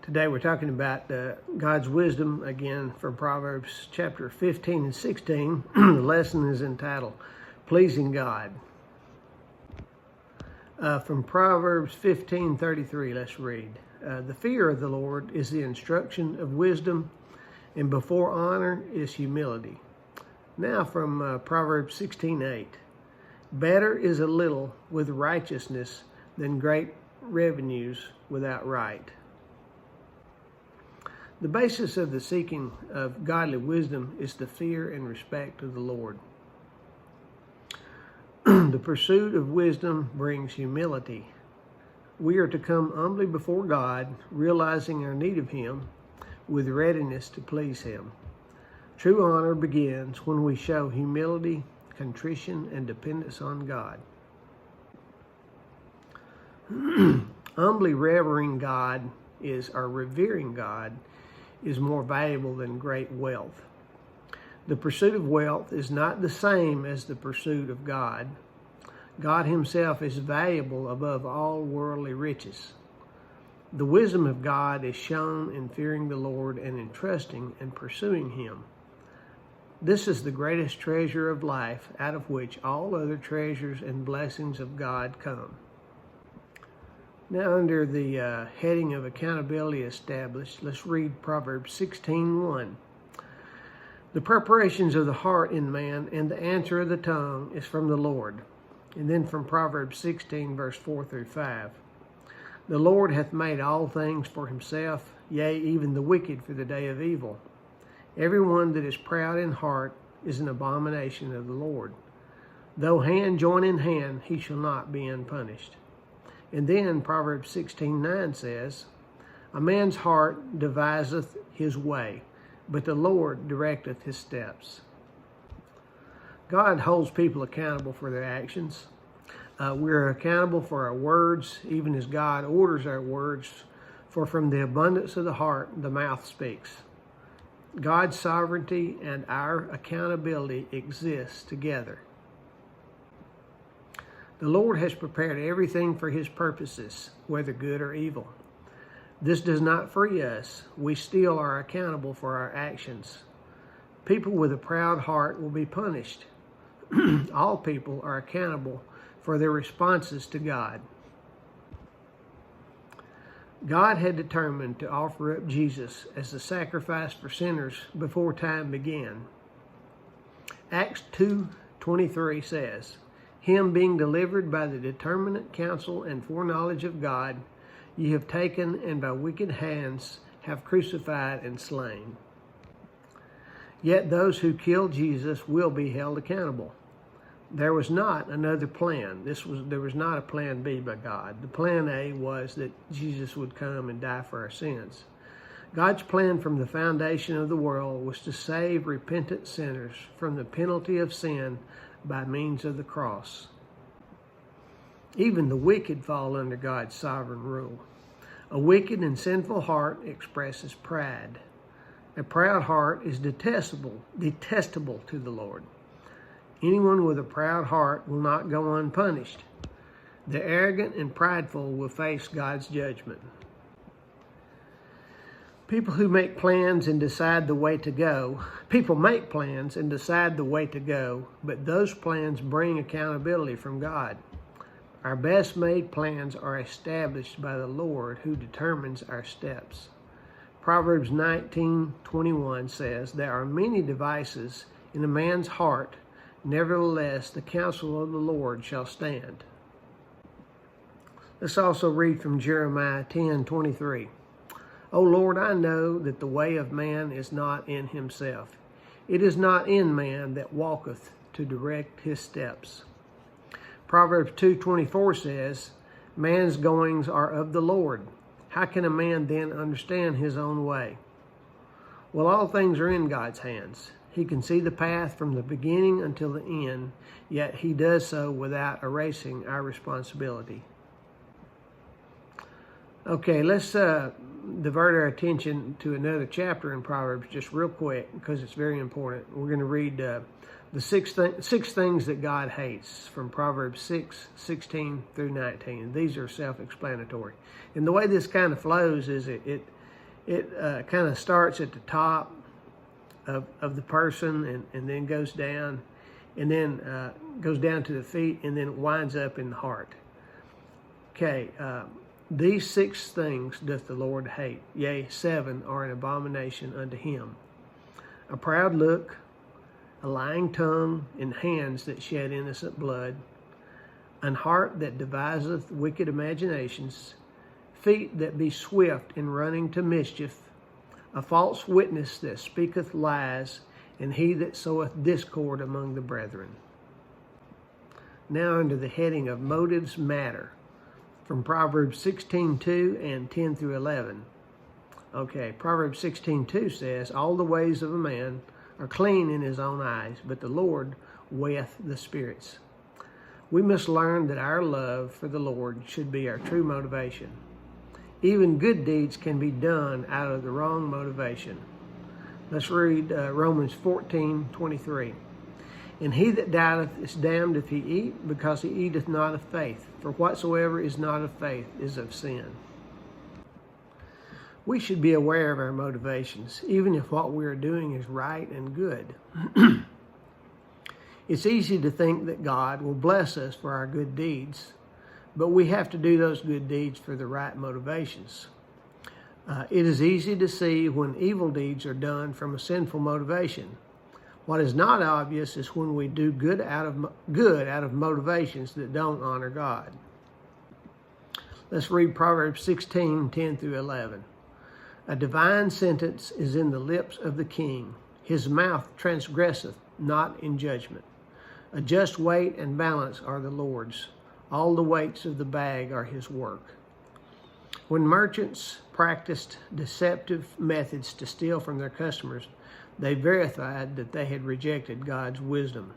Today we're talking about God's wisdom, again from Proverbs chapter 15 and 16. The lesson is entitled, Pleasing God. From Proverbs 15:33, let's read. The fear of the Lord is the instruction of wisdom, and before honor is humility. Now from Proverbs 16:8. Better is a little with righteousness than great revenues without right. The basis of the seeking of godly wisdom is the fear and respect of the Lord. The pursuit of wisdom brings humility. We are to come humbly before God, realizing our need of Him, with readiness to please Him. True honor begins when we show humility, contrition, and dependence on God. Humbly revering God revering God is more valuable than great wealth. The pursuit of wealth is not the same as the pursuit of God. God Himself is valuable above all worldly riches. The wisdom of God is shown in fearing the Lord and in trusting and pursuing Him. This is the greatest treasure of life, out of which all other treasures and blessings of God come. Now, under the heading of accountability established, let's read Proverbs 16:1. The preparations of the heart in man and the answer of the tongue is from the Lord. And then from Proverbs 16, verse 4 through 5. The Lord hath made all things for Himself, yea, even the wicked for the day of evil. Every one that is proud in heart is an abomination of the Lord. Though hand join in hand, he shall not be unpunished. And then Proverbs 16:9 says, A man's heart deviseth his way, but the Lord directeth his steps. God holds people accountable for their actions. We're accountable for our words, even as God orders our words, for from the abundance of the heart, the mouth speaks. God's sovereignty and our accountability exist together. The Lord has prepared everything for His purposes, whether good or evil. This does not free us. We still are accountable for our actions. People with a proud heart will be punished. All people are accountable for their responses to God. God had determined to offer up Jesus as the sacrifice for sinners before time began. Acts 2:23 says, Him being delivered by the determinate counsel and foreknowledge of God, ye have taken and by wicked hands have crucified and slain. Yet those who killed Jesus will be held accountable. There was not another plan. There was not a plan B by God. The plan A was that Jesus would come and die for our sins. God's plan from the foundation of the world was to save repentant sinners from the penalty of sin by means of the cross. Even the wicked fall under God's sovereign rule. A wicked and sinful heart expresses pride. A proud heart is detestable to the Lord. Anyone with a proud heart will not go unpunished. The arrogant and prideful will face God's judgment. People make plans and decide the way to go, but those plans bring accountability from God. Our best made plans are established by the Lord, who determines our steps. Proverbs 19:21 says, There are many devices in a man's heart, nevertheless the counsel of the Lord shall stand. Let's also read from Jeremiah 10:23. O Lord, I know that the way of man is not in himself. It is not in man that walketh to direct his steps. Proverbs 2:24 says, Man's goings are of the Lord. How can a man then understand his own way? Well, all things are in God's hands. He can see the path from the beginning until the end, yet He does so without erasing our responsibility. Okay, let's divert our attention to another chapter in Proverbs just real quick because it's very important. We're going to read the six things that God hates from Proverbs 6:16 through 19. These are self-explanatory. And the way this kind of flows is it It kind of starts at the top of the person and then goes down, and then goes down to the feet, and then winds up in the heart. Okay, these 6 things doth the Lord hate, yea, 7 are an abomination unto him: a proud look, a lying tongue, and hands that shed innocent blood, an heart that deviseth wicked imaginations, feet that be swift in running to mischief, a false witness that speaketh lies, and he that soweth discord among the brethren. Now under the heading of motives matter, from Proverbs 16:2 and 10 through 11. Okay, Proverbs 16:2 says, all the ways of a man are clean in his own eyes, but the Lord weigheth the spirits. We must learn that our love for the Lord should be our true motivation. Even good deeds can be done out of the wrong motivation. Let's read Romans 14:23. And he that doubteth is damned if he eat, because he eateth not of faith. For whatsoever is not of faith is of sin. We should be aware of our motivations, even if what we are doing is right and good. It's easy to think that God will bless us for our good deeds, but we have to do those good deeds for the right motivations. It is easy to see when evil deeds are done from a sinful motivation. What is not obvious is when we do good out of motivations that don't honor God. Let's read Proverbs 16:10 through 11. A divine sentence is in the lips of the king. His mouth transgresseth not in judgment. A just weight and balance are the Lord's. All the weights of the bag are his work. When merchants practiced deceptive methods to steal from their customers, they verified that they had rejected God's wisdom.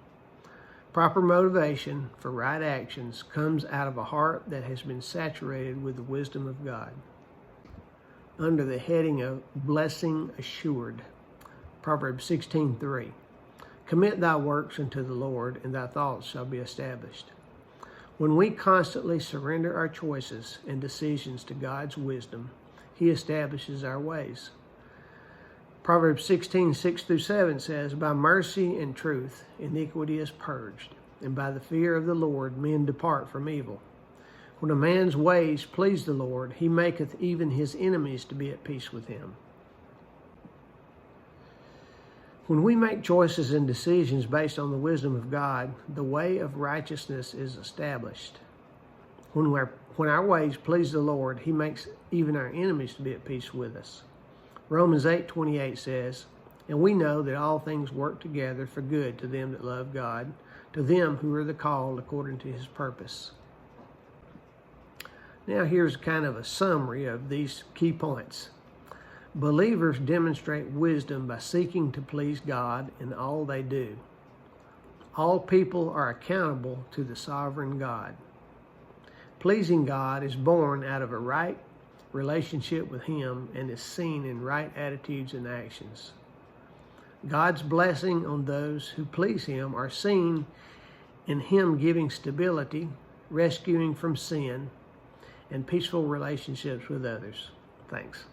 Proper motivation for right actions comes out of a heart that has been saturated with the wisdom of God. Under the heading of blessing assured, Proverbs 16:3. Commit thy works unto the Lord, and thy thoughts shall be established. When we constantly surrender our choices and decisions to God's wisdom, he establishes our ways. Proverbs 16:6 through 7 says, by mercy and truth iniquity is purged, and by the fear of the Lord men depart from evil. When a man's ways please the Lord, he maketh even his enemies to be at peace with him. When we make choices and decisions based on the wisdom of God, the way of righteousness is established. When our ways please the Lord, he makes even our enemies to be at peace with us. Romans 8:28 says, and we know that all things work together for good to them that love God, to them who are the called according to his purpose. Now here's kind of a summary of these key points. Believers demonstrate wisdom by seeking to please God in all they do. All people are accountable to the sovereign God. Pleasing God is born out of a right relationship with him and is seen in right attitudes and actions. God's blessing on those who please him are seen in him giving stability, rescuing from sin, and peaceful relationships with others. Thanks.